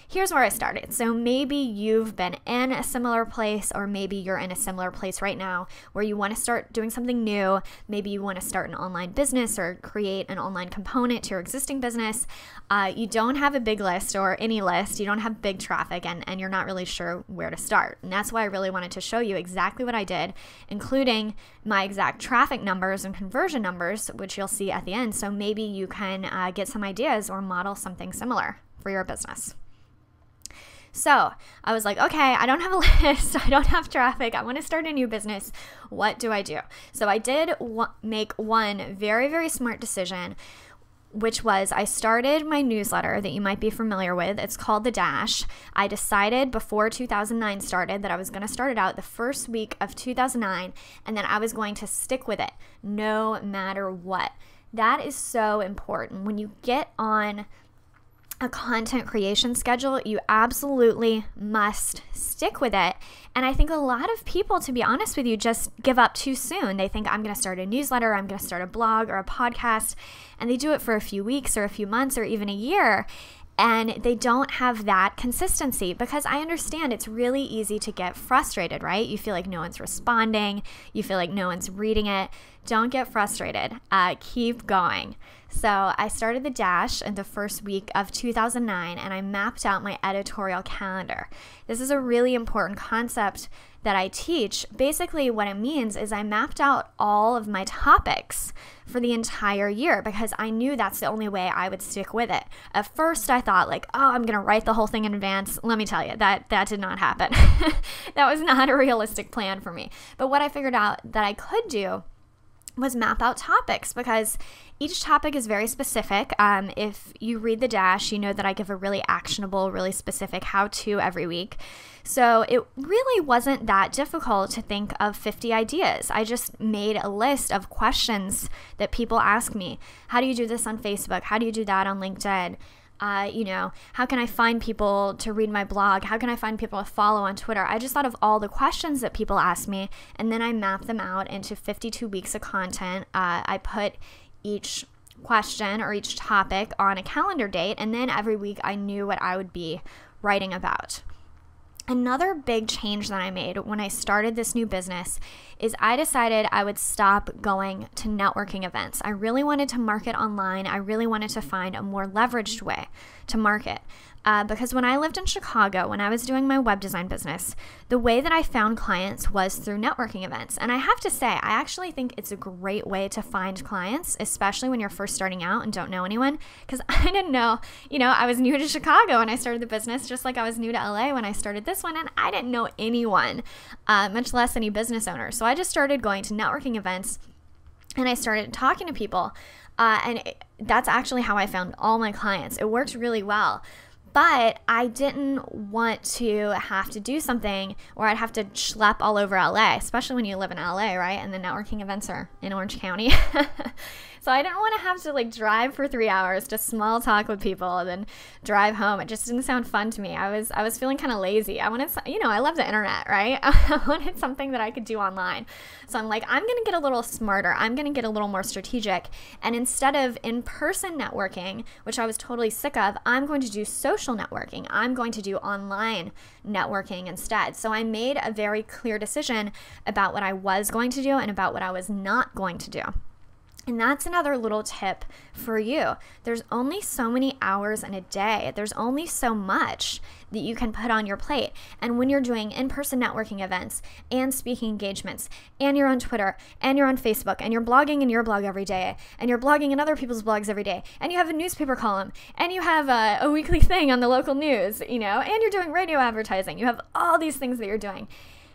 here's where I started. So maybe you've been in a similar place, or maybe you're in a similar place right now where you want to start doing something new. Maybe you want to start an online business or create an online component to your existing business. You don't have a big list or any list. You don't have big traffic, and you're not really sure where to start. And that's why I really wanted to show you exactly what I did, including my exact traffic numbers and conversion numbers, which you'll see at the end. So maybe you can get some ideas or model something similar for your business. So I was like, okay, I don't have a list. I don't have traffic. I want to start a new business. What do I do? So I did make one very, very smart decision, which was I started my newsletter that you might be familiar with. It's called The Dash. I decided before 2009 started that I was going to start it out the first week of 2009, and then I was going to stick with it no matter what. That is so important. When you get on a content creation schedule, you absolutely must stick with it. And I think a lot of people, to be honest with you, just give up too soon. They think, I'm going to start a newsletter, I'm going to start a blog or a podcast, and they do it for a few weeks or a few months or even a year. And they don't have that consistency, because I understand it's really easy to get frustrated, right? You feel like no one's responding. You feel like no one's reading it. Don't get frustrated. Keep going. So I started The Dash in the first week of 2009, and I mapped out my editorial calendar. This is a really important concept that I teach. Basically, what it means is I mapped out all of my topics for the entire year, because I knew that's the only way I would stick with it. At first, I thought like, oh, I'm going to write the whole thing in advance. Let me tell you, that did not happen. That was not a realistic plan for me. But what I figured out that I could do was map out topics, because each topic is very specific. If you read The Dash, you know that I give a really actionable, really specific how-to every week. So it really wasn't that difficult to think of 50 ideas. I just made a list of questions that people ask me. How do you do this on Facebook? How do you do that on LinkedIn? How can I find people to read my blog? How can I find people to follow on Twitter? I just thought of all the questions that people ask me, and then I mapped them out into 52 weeks of content. I put each question or each topic on a calendar date, and then every week I knew what I would be writing about. Another big change that I made when I started this new business is I decided I would stop going to networking events. I really wanted to market online. I really wanted to find a more leveraged way to market. Because when I lived in Chicago, when I was doing my web design business, the way that I found clients was through networking events. And I have to say, I actually think it's a great way to find clients, especially when you're first starting out and don't know anyone. Because I didn't know, I was new to Chicago when I started the business, just like I was new to LA when I started this one, and I didn't know anyone, much less any business owners. So I just started going to networking events, and I started talking to people. That's actually how I found all my clients. It worked really well. But I didn't want to have to do something where I'd have to schlep all over LA, especially when you live in LA, right? And the networking events are in Orange County. So I didn't want to have to drive for 3 hours to small talk with people and then drive home. It just didn't sound fun to me. I was feeling kind of lazy. I wanted, I love the internet, right? I wanted something that I could do online. So I'm like, I'm going to get a little smarter. I'm going to get a little more strategic. And instead of in-person networking, which I was totally sick of, I'm going to do social networking. I'm going to do online networking instead. So I made a very clear decision about what I was going to do and about what I was not going to do. And that's another little tip for you. There's only so many hours in a day. There's only so much that you can put on your plate. And when you're doing in-person networking events and speaking engagements, and you're on Twitter, and you're on Facebook, and you're blogging in your blog every day, and you're blogging in other people's blogs every day, and you have a newspaper column, and you have a weekly thing on the local news, and you're doing radio advertising. You have all these things that you're doing.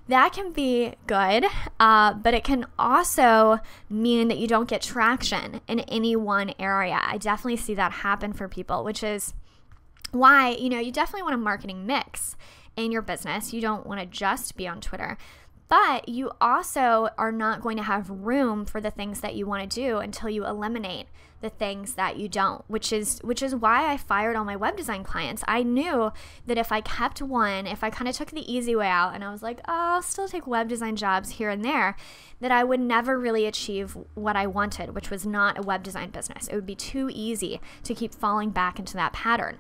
That can be good, but it can also mean that you don't get traction in any one area. I definitely see that happen for people, which is why, you definitely want a marketing mix in your business. You don't want to just be on Twitter, but you also are not going to have room for the things that you want to do until you eliminate the things that you don't, which is why I fired all my web design clients. I knew that if I kept one, if I kind of took the easy way out and I was like, oh, I'll still take web design jobs here and there, that I would never really achieve what I wanted, which was not a web design business. It would be too easy to keep falling back into that pattern.